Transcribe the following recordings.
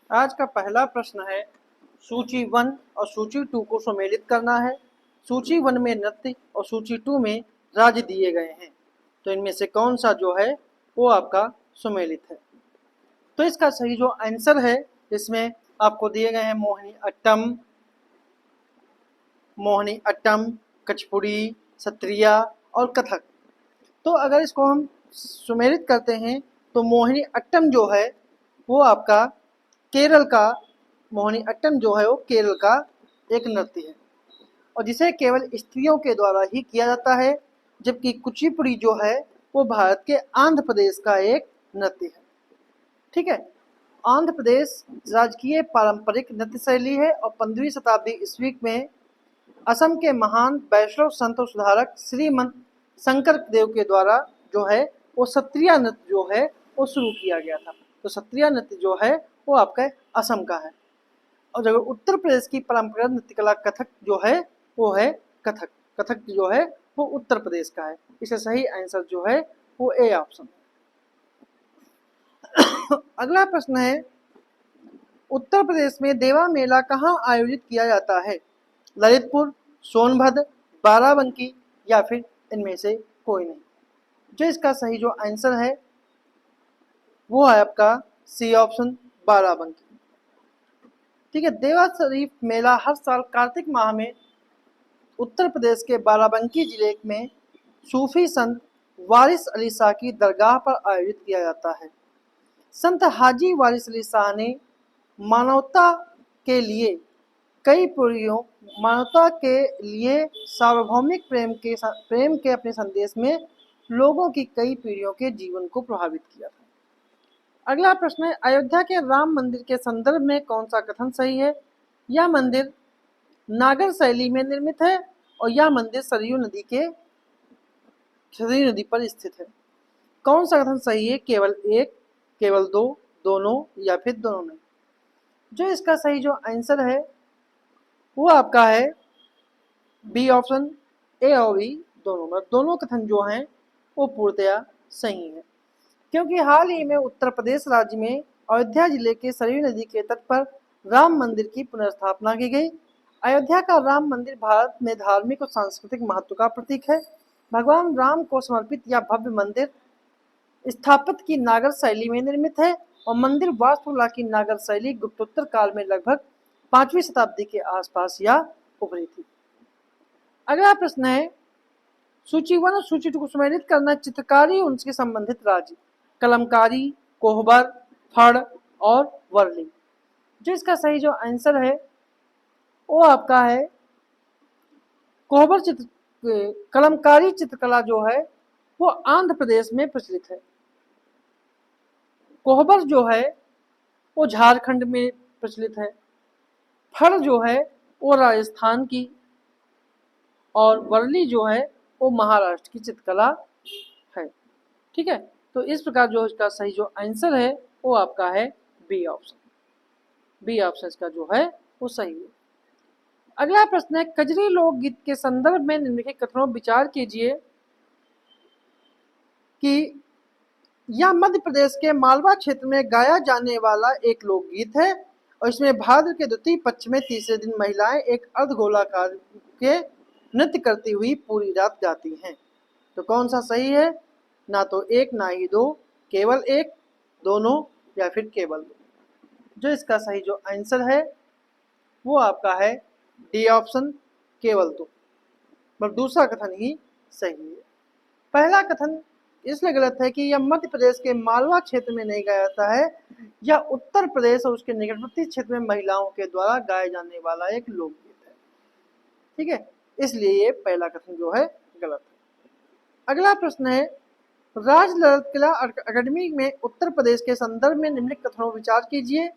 आज का पहला प्रश्न है, सूची 1 और सूची 2 को सम्मिलित करना है। सूची 1 में नृत्य और सूची 2 में राज्य दिए गए हैं, तो इनमें से कौन सा जो है वो आपका सम्मिलित है। तो इसका सही जो आंसर है, इसमें आपको दिए गए हैं मोहिनी अट्टम, कचपुड़ी, सत्रिया और कथक। तो अगर इसको हम सुमेलित करते हैं तो मोहिनी अट्टम जो है वो आपका केरल का मोहिनी अट्टम जो है वो केरल का एक नृत्य है और जिसे केवल स्त्रियों के द्वारा ही किया जाता है, जबकि कुचिपुड़ी जो है वो भारत के आंध्र प्रदेश का एक नृत्य है। ठीक है, आंध्र प्रदेश राजकीय पारंपरिक नृत्य शैली है और 15वीं शताब्दी ईस्वी में असम के महान वैष्णव संत और सुधारक श्रीमंत शंकर देव के द्वारा जो है वो सत्रिया नृत्य जो है वो शुरू किया गया था। तो सत्रिया नृत्य जो है वो आपका असम का है। और जब उत्तर प्रदेश की परंपरागत नृत्य कला कथक जो है वो है कथक। कथक जो है वो उत्तर प्रदेश का है। इसका सही आंसर जो है वो ए ऑप्शन है। अगला प्रश्न है, उत्तर प्रदेश में देवा मेला कहाँ आयोजित किया जाता है? ललितपुर, सोनभद्र, बाराबंकी या फिर इनमें से कोई नहीं। जो इसका सही जो आंसर है वो है आपका सी ऑप्शन, बाराबंकी। ठीक है, देवा शरीफ मेला हर साल कार्तिक माह में उत्तर प्रदेश के बाराबंकी जिले में सूफी संत वारिस अली शाह की दरगाह पर आयोजित किया जाता है। संत हाजी वारिस अली शाह ने मानवता के लिए कई पीढ़ियों मानवता के लिए सार्वभौमिक प्रेम के अपने संदेश में लोगों की कई पीढ़ियों के जीवन को प्रभावित किया था। अगला प्रश्न है, अयोध्या के राम मंदिर के संदर्भ में कौन सा कथन सही है? यह मंदिर नागर शैली में निर्मित है और यह मंदिर सरयू नदी पर स्थित है। कौन सा कथन सही है? केवल एक, केवल दो, दोनों या फिर दोनों नहीं। जो इसका सही जो आंसर है वो आपका है बी ऑप्शन, ए और बी दोनों। मतलब दोनों कथन जो हैं वो पूर्णतया सही है, क्योंकि हाल ही में उत्तर प्रदेश राज्य में अयोध्या जिले के सरयू नदी के तट पर राम मंदिर की पुनर्स्थापना की गई। अयोध्या का राम मंदिर भारत में धार्मिक और सांस्कृतिक महत्व का प्रतीक है। भगवान राम को समर्पित यह भव्य मंदिर स्थापत्य की नागर शैली में निर्मित है और मंदिर वास्तुकला की नागर शैली गुप्तोत्तर काल में लगभग 5वीं शताब्दी के आसपास यह उभरी थी। अगला प्रश्न है, सूची 1 और सूची 2 को सम्मिलित करना। चित्रकारी और उनसे संबंधित राज्य: कलमकारी, कोहबर, फड़ और वर्ली। जो इसका सही जो आंसर है वो आपका है कोहबर कलमकारी चित्रकला जो है वो आंध्र प्रदेश में प्रचलित है। कोहबर जो है वो झारखंड में प्रचलित है। फड़ जो है वो राजस्थान की और वर्ली जो है वो महाराष्ट्र की चित्रकला है। ठीक है, तो इस प्रकार जो इसका सही जो आंसर है वो आपका है बी ऑप्शन। बी ऑप्शन इसका जो है वो सही है। अगला प्रश्न है, कजरी लोकगीत के संदर्भ में निम्नलिखित कथनों पर विचार कीजिए कि यह मध्य प्रदेश के मालवा क्षेत्र में गाया जाने वाला एक लोकगीत है और इसमें भाद्र के द्वितीय पक्ष में तीसरे दिन महिलाएं एक अर्धगोलाकार के नृत्य करती हुई पूरी रात गाती हैं। तो कौन सा सही है? ना तो एक ना ही दो, केवल एक, दोनों या फिर केवल दो। जो इसका सही जो आंसर है वो आपका है डी ऑप्शन, केवल दो। मतलब दूसरा कथन ही सही है। पहला कथन इसलिए गलत है कि यह मध्य प्रदेश के मालवा क्षेत्र में नहीं गाया जाता है, यह उत्तर प्रदेश और उसके निकटवर्ती क्षेत्र में महिलाओं के द्वारा गाए जाने वाला एक लोकगीत है। ठीक है, इसलिए ये पहला कथन जो है गलत है। अगला प्रश्न है, राज ललित कला अकादमी में उत्तर प्रदेश के संदर्भ में निम्नलिखित कथनों पर विचार कीजिए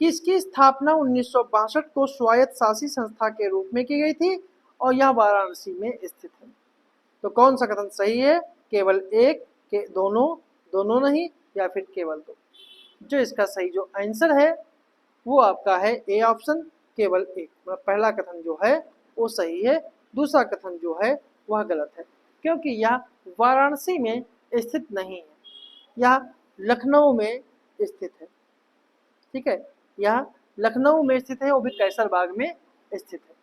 कि इसकी स्थापना 1962 को स्वायत्त शासी संस्था के रूप में की गई थी और यह वाराणसी में स्थित है। तो कौन सा कथन सही है? केवल एक, के दोनों, दोनों नहीं या फिर केवल दो। जो इसका सही जो आंसर है वो आपका है ए ऑप्शन, केवल एक। मतलब पहला कथन जो है वो सही है, दूसरा कथन जो है वह गलत है, क्योंकि यह वाराणसी में स्थित नहीं है, यह लखनऊ में स्थित है। ठीक है, यह लखनऊ में स्थित है, वो भी कैसरबाग में स्थित है।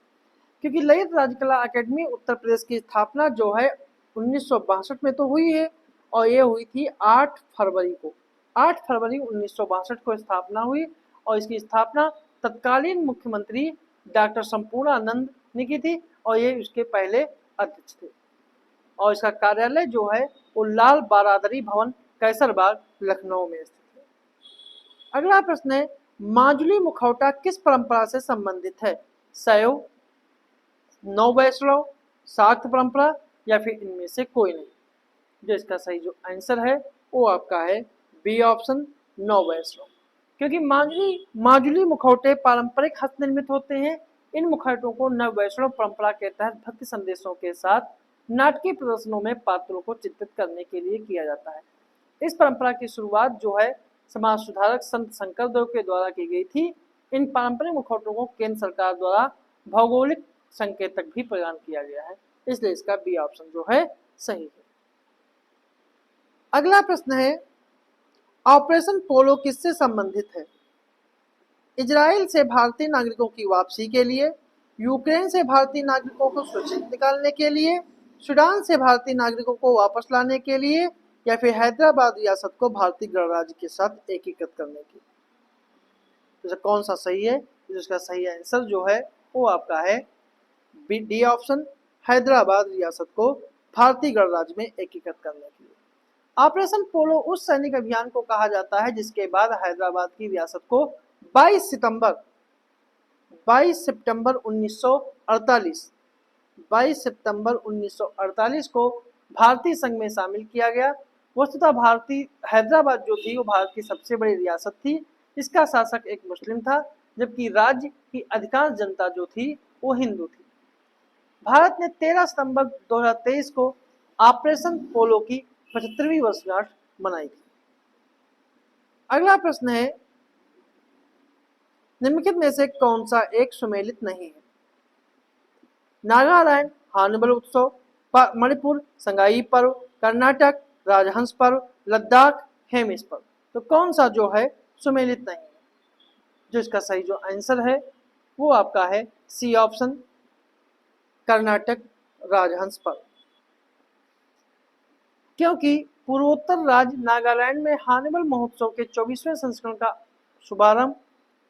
क्योंकि ललित राजकला अकेडमी उत्तर प्रदेश की स्थापना जो है 1962 में तो हुई है, और ये हुई थी 8 फरवरी को। 8 फरवरी 1962 को स्थापना हुई, और इसकी स्थापना तत्कालीन मुख्यमंत्री डॉक्टर संपूर्णानंद ने की थी, और ये उसके पहले अध्यक्ष थे। और इसका कार्यालय जो है वो लाल बारादरी भवन, कैसरबाग, लखनऊ में स्थित है। अगला प्रश्न है, माजुली मुखौटा किस परंपरा से संबंधित है? शैव, नौ वैष्णव, शाक्त परंपरा, या फिर इनमें से कोई नहीं? जो इसका सही जो आंसर है वो आपका है बी ऑप्शन, नौ वैष्णव। क्योंकि माजुली मुखौटे पारंपरिक हस्तनिर्मित होते हैं। इन मुखौटों को नव वैष्णव परंपरा के तहत भक्ति संदेशों के साथ नाटकीय प्रदर्शनों में पात्रों को चित्रित करने के लिए किया जाता है। इस परंपरा की शुरुआत जो है समाज सुधारक संत शंकरदेव के द्वारा की गई थी। इन पारंपरिक मुखौटों को केंद्र सरकार द्वारा भौगोलिक संकेतक भी प्रदान किया गया है, इसलिए इसका बी ऑप्शन जो है सही है। अगला प्रश्न है, ऑपरेशन पोलो किससे संबंधित है? इजराइल से भारतीय नागरिकों की वापसी के लिए, यूक्रेन से भारतीय नागरिकों को सुरक्षित निकालने के लिए, सूडान से भारतीय नागरिकों को वापस लाने के लिए, या फिर हैदराबाद रियासत को भारतीय गणराज्य के साथ एकीकृत करने के लिए? तो कौन सा सही है? इसका सही आंसर जो है वो आपका है डी ऑप्शन, हैदराबाद रियासत को भारतीय गणराज्य में एकीकृत करने के लिए। ऑपरेशन पोलो उस सैनिक अभियान को कहा जाता है जिसके बाद हैदराबाद की रियासत को 22 सितंबर 1948 को भारतीय संघ में शामिल किया गया। वस्तुतः भारतीय हैदराबाद जो थी वो भारत की सबसे बड़ी रियासत थी। इसका शासक एक मुस्लिम था, जबकि राज्य की अधिकांश जनता जो थी वो हिंदू थी। भारत ने 13 सितंबर 2023 को ऑपरेशन पोलो की 75वीं वर्षगांठ मनाई थी। अगला प्रश्न है, निम्नलिखित में से कौन सा एक सुमेलित नहीं है? नागालैंड हार्नबिल उत्सव, मणिपुर संगाई पर्व, कर्नाटक राजहंस पर्व, लद्दाख हेमिस पर्व। तो कौन सा जो है सुमेलित नहीं है? जो इसका सही जो आंसर है वो आपका है सी ऑप्शन, कर्नाटक राजहंस पर्व। क्योंकि पूर्वोत्तर राज्य नागालैंड में हार्नबिल महोत्सव के 24वें संस्करण का शुभारंभ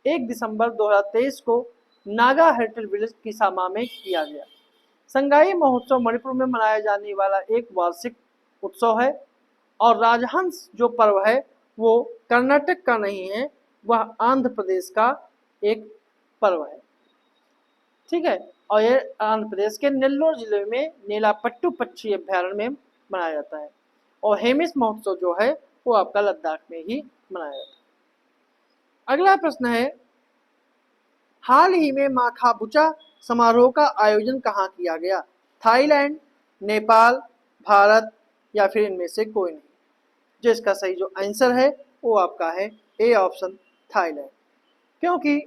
1 दिसंबर 2023 को नागा हेरिटेज विलेज किसामा में किया गया। संगाई महोत्सव मणिपुर में मनाया जाने वाला एक वार्षिक उत्सव है, और राजहंस जो पर्व है वो कर्नाटक का नहीं है, वह आंध्र प्रदेश का एक पर्व है। ठीक है, और ये आंध्र प्रदेश के नेल्लोर जिले में नेलापट्टू पक्षी अभ्यारण्य में मनाया जाता है। और हेमिस महोत्सव जो है वो आपका लद्दाख में ही मनाया जाता है। अगला प्रश्न है, हाल ही में माखाबुचा समारोह का आयोजन कहाँ किया गया? थाईलैंड, नेपाल, भारत, या फिर इनमें से कोई नहीं? जो इसका सही जो आंसर है वो आपका है ए ऑप्शन, थाईलैंड। क्योंकि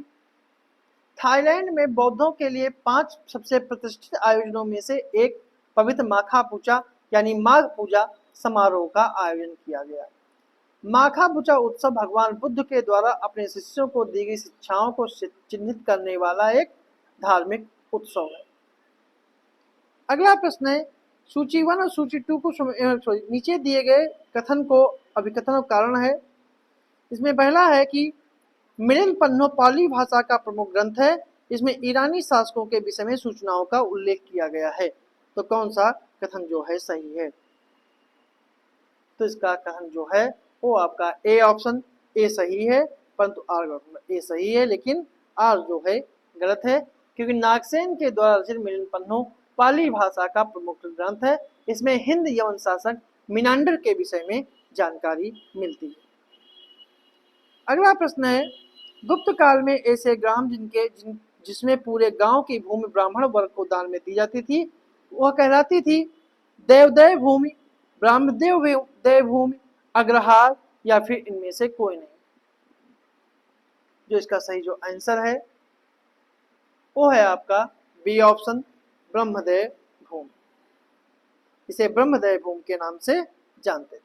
थाईलैंड में बौद्धों के लिए 5 सबसे प्रतिष्ठित आयोजनों में से एक पवित्र माखाबुचा यानी माघ पूजा समारोह का आयोजन किया गया। माखाबुचा उत्सव भगवान बुद्ध के द्वारा अपने शिष्यों को दी गई शिक्षाओं को चिन्हित करने वाला एक धार्मिक उत्सव है। अगला प्रश्न है, सूची 1 और सूची 2 को नीचे दिए गए कथन को अभिकथन और कारण है। इसमें पहला है कि मिलिन पन्नो पाली भाषा का प्रमुख ग्रंथ है। इसमें ईरानी शासकों के विषय में सूचनाओं का उल्लेख किया गया है। तो कौन सा कथन जो है सही है? तो इसका कथन जो है वो आपका ए ऑप्शन, ए सही है, परंतु आर गलत। ए सही है लेकिन आर जो है गलत है, क्योंकि नागसेन के द्वारा रचित मिलिन पन्नो पाली भाषा का प्रमुख ग्रंथ है। इसमें हिंद यवन शासक मिनांडर के विषय में जानकारी मिलती है। अगला प्रश्न है, गुप्त काल में ऐसे ग्राम जिसमें पूरे गांव की भूमि ब्राह्मण वर्ग को दान में दी जाती थी, वह कहलाती थी देवदेव भूमि, ब्राह्मदेव देव भूमि, अग्रहार, या फिर इनमें से कोई नहीं? जो इसका सही जो आंसर है वो है आपका बी ऑप्शन, ब्रह्मदेव भूमि। इसे ब्रह्मदेव भूमि के नाम से जानते थे,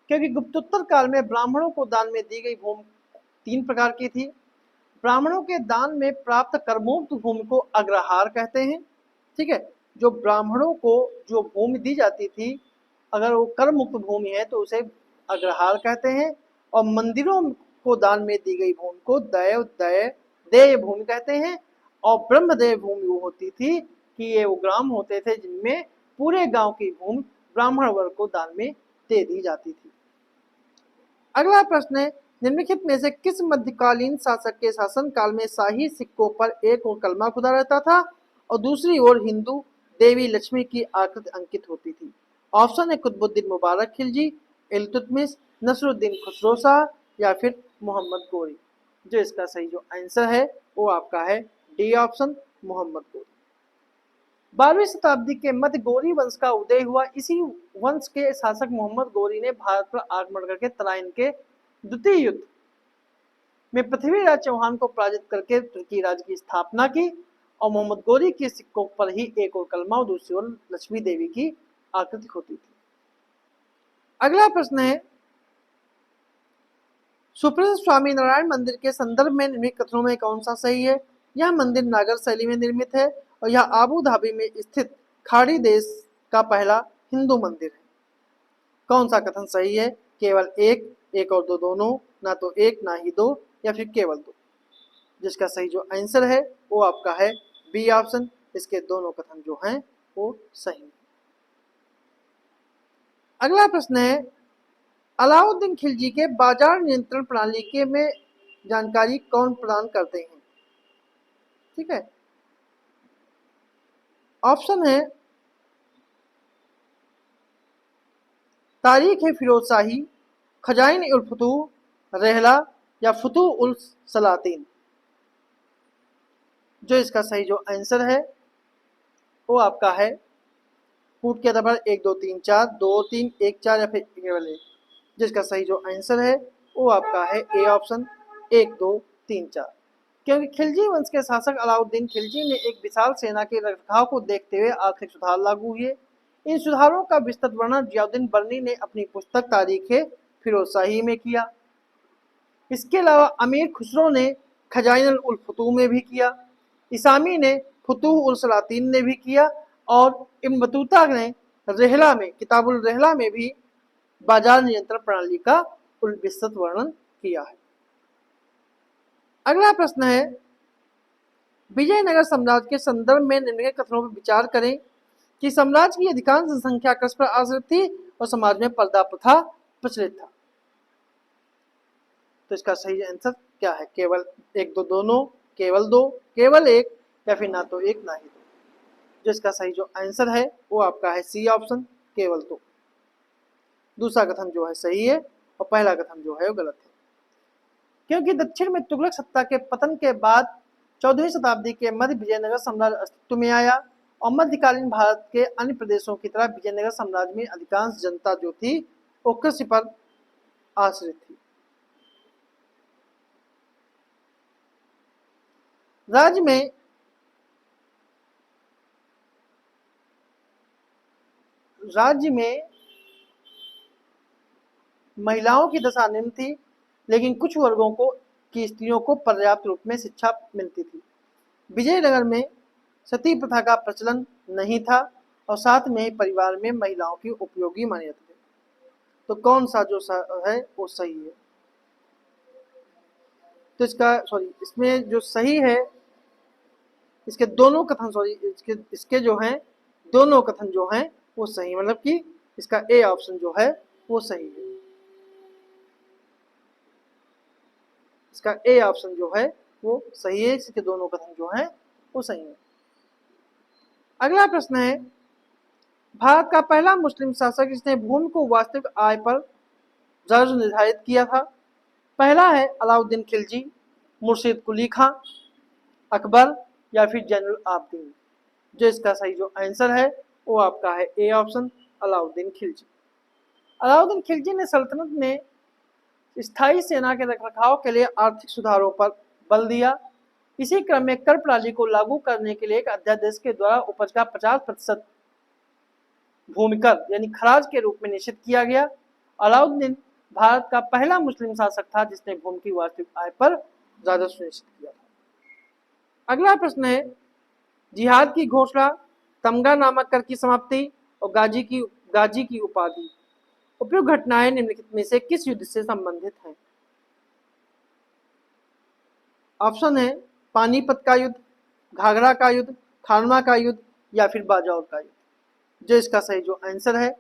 क्योंकि गुप्तोत्तर काल में ब्राह्मणों को दान में दी गई भूमि 3 प्रकार की थी। ब्राह्मणों के दान में प्राप्त करमुक्त भूमि को अग्रहार कहते हैं। ठीक है, जो ब्राह्मणों को जो भूमि दी जाती थी, अगर वो कर मुक्त भूमि है तो उसे अग्रहार कहते हैं। और मंदिरों को दान में दी गई भूमि को देय भूमि कहते हैं। और ब्रह्मदेय भूमि वो होती थी कि ये वो ग्राम होते थे जिनमें पूरे गांव की भूमि ब्राह्मण वर्ग को दान में दे दी जाती थी। अगला प्रश्न है, निम्नलिखित में से किस मध्यकालीन शासक के शासन काल में शाही सिक्कों पर एक ओर कलमा खुदा रहता था और दूसरी ओर हिंदू देवी लक्ष्मी की आकृति अंकित होती थी? ऑप्शन है कुतुबुद्दीन मुबारक खिलजी, इल्तुतमिश, नसरुद्दीन खुसरो शाह या फिर मोहम्मद गोरी। जो इसका सही जो आंसर है वो आपका है डी ऑप्शन, मोहम्मद गोरी। 12वीं शताब्दी के मध्य गौरी वंश का उदय हुआ। इसी वंश के शासक मोहम्मद गौरी ने भारत पर आक्रमण करके तराइन के द्वितीय युद्ध में पृथ्वीराज चौहान को पराजित करके तुर्की राज की स्थापना की। और मोहम्मद गौरी के सिक्कों पर ही एक और कलमा और दूसरी ओर लक्ष्मी देवी की आकृति होती थी। अगला प्रश्न है, सुप्रसिद्ध स्वामी नारायण मंदिर के संदर्भ में निम्नलिखित कथनों में कौन सा सही है? यह मंदिर नागर शैली में निर्मित है और यह आबू धाबी में स्थित खाड़ी देश का पहला हिंदू मंदिर है। कौन सा कथन सही है? केवल एक और दो दोनों, ना तो एक ना ही दो या फिर केवल दो। जिसका सही जो आंसर है वो आपका है बी ऑप्शन, इसके दोनों कथन जो हैं वो सही है। अगला प्रश्न है, अलाउद्दीन खिलजी के बाजार नियंत्रण प्रणाली के में जानकारी कौन प्रदान करते हैं? ठीक है, ऑप्शन है तारीख है फिरोज शाही, खजाइन उल फतूह, रहला या फतूह उल सलातीन। जो इसका सही जो आंसर है वो आपका है फूट के आधार पर 1 2 3 4, 2 3 1 4 या फिर केवल 1। जिसका सही जो आंसर है वो आपका है ए ऑप्शन, 1 2 3 4। क्योंकि खिलजी वंश के शासक अलाउद्दीन खिलजी ने एक विशाल सेना के रखरखाव को देखते हुए आर्थिक सुधार लागू हुए। इन सुधारों का विस्तृत वर्णन जियाउद्दीन बर्नी ने अपनी पुस्तक तारीख फिरोजशाही में किया। इसके अलावा अमीर खुसरो ने खजाइन उल फतूह में भी किया, इसामी ने फतूह उल सलातीन ने भी किया और इब्न बतूता ने रहला में किताबुल रहला में भी बाजार नियंत्रण प्रणाली का विस्तृत वर्णन किया है। अगला प्रश्न है, विजयनगर साम्राज्य के संदर्भ में निम्नलिखित कथनों पर विचार करें कि साम्राज्य की अधिकांश जनसंख्या कृषि पर आश्रित थी और समाज में पर्दा प्रथा प्रचलित था। तो इसका सही आंसर क्या है? केवल 1 2 दोनों, केवल 2, केवल 1 या फिर ना तो 1 ना ही 2। जिसका सही जो आंसर है वो आपका है सी ऑप्शन, केवल 2। दूसरा कथन जो है सही है और पहला कथन जो है वो गलत है। क्योंकि दक्षिण में तुगलक सत्ता के पतन के बाद 14वीं शताब्दी के मध्य विजयनगर साम्राज्य अस्तित्व में आया और मध्यकालीन भारत के अन्य प्रदेशों की तरह विजयनगर साम्राज्य में अधिकांश जनता जो थी वो कृषि पर आश्रित थी। राज्य में महिलाओं की दशा निम्न थी, लेकिन कुछ वर्गों को की स्त्रियों को पर्याप्त रूप में शिक्षा मिलती थी। विजयनगर में सती प्रथा का प्रचलन नहीं था और साथ में ही परिवार में महिलाओं की उपयोगी माने जाते थे। तो कौन सा जो है वो सही है? तो इसमें जो सही है, इसके दोनों कथन इसके जो हैं दोनों कथन जो हैं वो सही, मतलब कि इसका ए ऑप्शन जो है वो सही है। इसका ए ऑप्शन जो है वो सही है, इसके दोनों कथन जो हैं वो सही है। अगला प्रश्न है, भारत का पहला मुस्लिम शासक जिसने भूमि को वास्तविक आय पर दर्ज निर्धारित किया था? पहला है अलाउद्दीन खिलजी, मुर्शिद कुली खां, अकबर या फिर जैनुल आबदीन। जो इसका सही जो आंसर है वो आपका है ए ऑप्शन, अलाउद्दीन खिलजी। अलाउद्दीन खिलजी ने सल्तनत में स्थायी सेना के रखरखाव के लिए आर्थिक सुधारों पर बल दिया। इसी क्रम में कर प्रणाली को लागू करने के लिए एक अध्यादेश के द्वारा उपज का 50% भूमिकर यानी खराज के रूप में निश्चित किया गया। अलाउद्दीन भारत का पहला मुस्लिम शासक था जिसने भूमि की वार्षिक आय पर राजस्व निश्चित किया था। अगला प्रश्न है, जिहाद की घोषणा, तमगा नामक कर की समाप्ति और गाजी की उपाधि, उपयुक्त घटनाएं निम्नलिखित में से किस युद्ध से संबंधित हैं? ऑप्शन है पानीपत का युद्ध, घाघरा का युद्ध, खानवा का युद्ध या फिर बाजौर का युद्ध। जो इसका सही जो आंसर है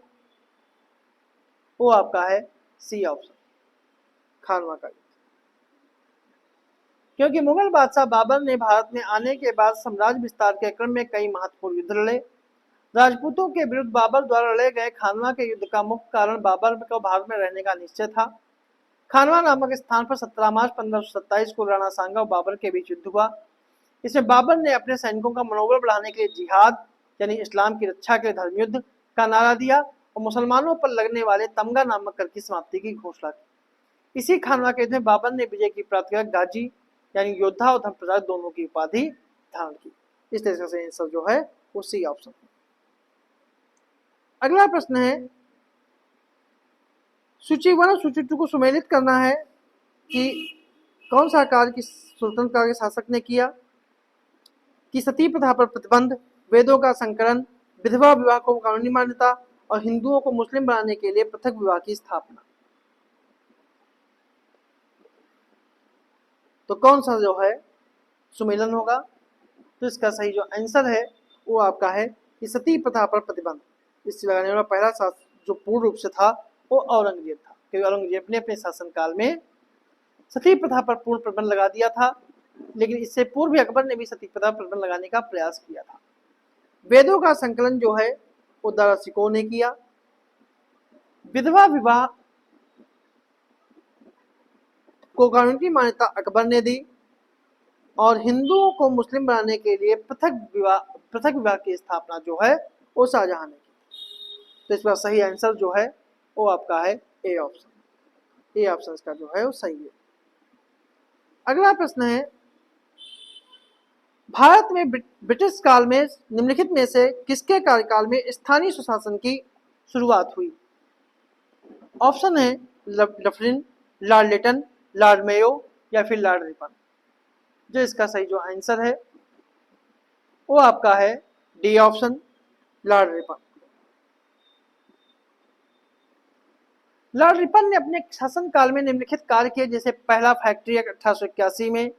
वो आपका है सी ऑप्शन, खानवा का युद्ध। क्योंकि मुगल बादशाह बाबर ने भारत में आने के बाद साम्राज्य विस्तार के क्रम में कई महत्वपूर्ण युद्ध लड़े। राजपूतों के विरुद्ध बाबर द्वारा लड़े गए खानवा के युद्ध का मुख्य कारण बाबर को भारत में रहने का निश्चय था। खानवा नामक स्थान पर 17 मार्च 1527 को राणा सांगा और बाबर के बीच युद्ध हुआ। इसमें बाबर ने अपने सैनिकों का मनोबल बढ़ाने के लिए जिहाद यानी इस्लाम की रक्षा के लिए धर्म युद्ध का नारा दिया और मुसलमानों पर लगने वाले तमगा नामक कर की समाप्ति की घोषणा की। इसी खानवा के युद्ध में बाबर ने विजय की प्राप्ति कर गाजी यानी योद्धा और धर्म प्रचारक दोनों की उपाधि धारण की। इस तरह से आंसर जो है वो सी ऑप्शन है। अगला प्रश्न है, सूची 1 और सूची 2 को सुमेलित करना है कि कौन सा कार्य किस स्वतंत्रता के शासक ने किया? कि सती प्रथा पर प्रतिबंध, वेदों का संकलन, विधवा विवाह को कानूनी मान्यता और हिंदुओं को मुस्लिम बनाने के लिए पृथक विवाह की स्थापना। तो कौन सा जो है सुमेलन होगा? तो इसका सही जो आंसर है वो आपका है कि सती प्रथा पर प्रतिबंध। इससे लगाने वाला पहला शासक जो पूर्ण रूप से था वो औरंगजेब था, क्योंकि औरंगजेब ने अपने शासनकाल में सती प्रथा पर पूर्ण प्रतिबंध लगा दिया था। लेकिन इससे पूर्व भी अकबर ने भी सती प्रथा पर प्रतिबंध लगाने का प्रयास किया था। वेदों का संकलन जो है वो दारा सिकोह ने किया। विधवा विवाह को कानूनी मान्यता अकबर ने दी और हिंदुओं को मुस्लिम बनाने के लिए पृथक विवाह की स्थापना जो है वो शाहजहां ने की। तो इसका सही आंसर जो है वो आपका है ए ऑप्शन। ए ऑप्शन का जो है वो सही है। अगला प्रश्न है, भारत में ब्रिटिश काल में निम्नलिखित में से किसके कार्यकाल में स्थानीय स्वशासन की शुरुआत हुई? ऑप्शन है Dufferin, Lord Lytton, Lord Mayo या फिर लॉर्ड रिपन। जो इसका सही जो आंसर है वो आपका है D option, Lord Ripon. Lord Ripon ने अपने शासनकाल में निम्नलिखित कार्य किए, जैसे पहला फैक्ट्री एक्ट 1881 में,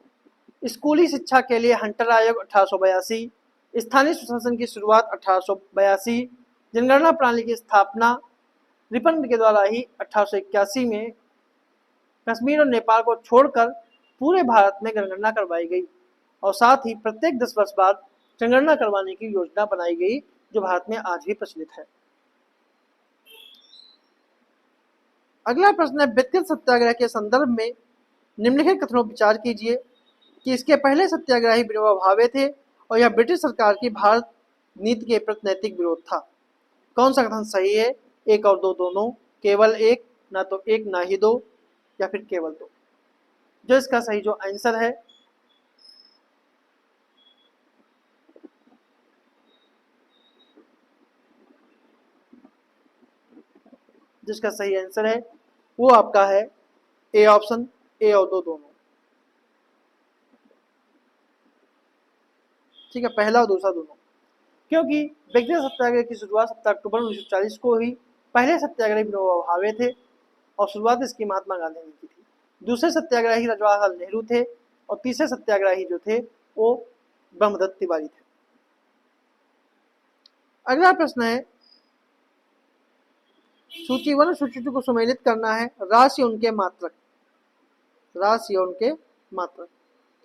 स्कूली शिक्षा के लिए हंटर आयोग 1882, स्थानीय स्वशासन की शुरुआत 1882, जनगणना प्रणाली की स्थापना रिपन के द्वारा ही 1881 में कश्मीर और नेपाल को छोड़कर पूरे भारत में जनगणना करवाई गई और साथ ही प्रत्येक 10 वर्ष बाद जनगणना करवाने की योजना बनाई गई, जो भारत में आज भी प्रचलित है। अगला प्रश्न है, व्यक्तिगत सत्याग्रह के संदर्भ में निम्नलिखित कथनों पर विचार कीजिए कि इसके पहले सत्याग्रही विनोबा भावे थे और यह ब्रिटिश सरकार की भारत नीति के प्रति नैतिक विरोध था। कौन सा कथन सही है? 1 और 2 दोनों, केवल 1, ना तो 1 ना ही 2 या फिर केवल 2। जो इसका सही जो आंसर है जिसका सही आंसर है वो आपका है ए ऑप्शन, 1 और 2 दोनों। ठीक है, पहला और दूसरा दोनों। क्योंकि व्यक्तिगत सत्याग्रह की शुरुआत 17 अक्टूबर 1940 को हुई। पहले सत्याग्रही विनोबा भावे थे और शुरुआत इसकी महात्मा गांधी ने की थी। दूसरे सत्याग्रही जवाहरलाल नेहरू थे और तीसरे सत्याग्रही जो थे वो ब्रह्मदत्त तिवारी थे। अगला प्रश्न है, सूची 1 और सूची 2 को सम्मिलित करना है, राशि उनके मात्रक। राशि उनके मात्रक,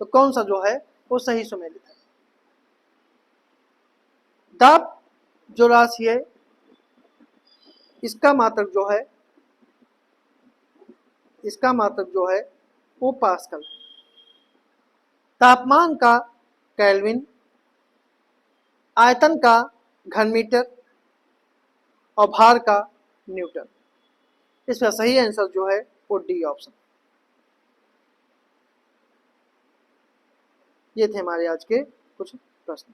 तो कौन सा जो है वो सही सम्मिलित है? दाब जो राशि है इसका मात्रक जो है वो पास्कल। तापमान का केल्विन, आयतन का घन मीटर और भार का न्यूटन। इसका सही आंसर जो है वो डी ऑप्शन। ये थे हमारे आज के कुछ प्रश्न।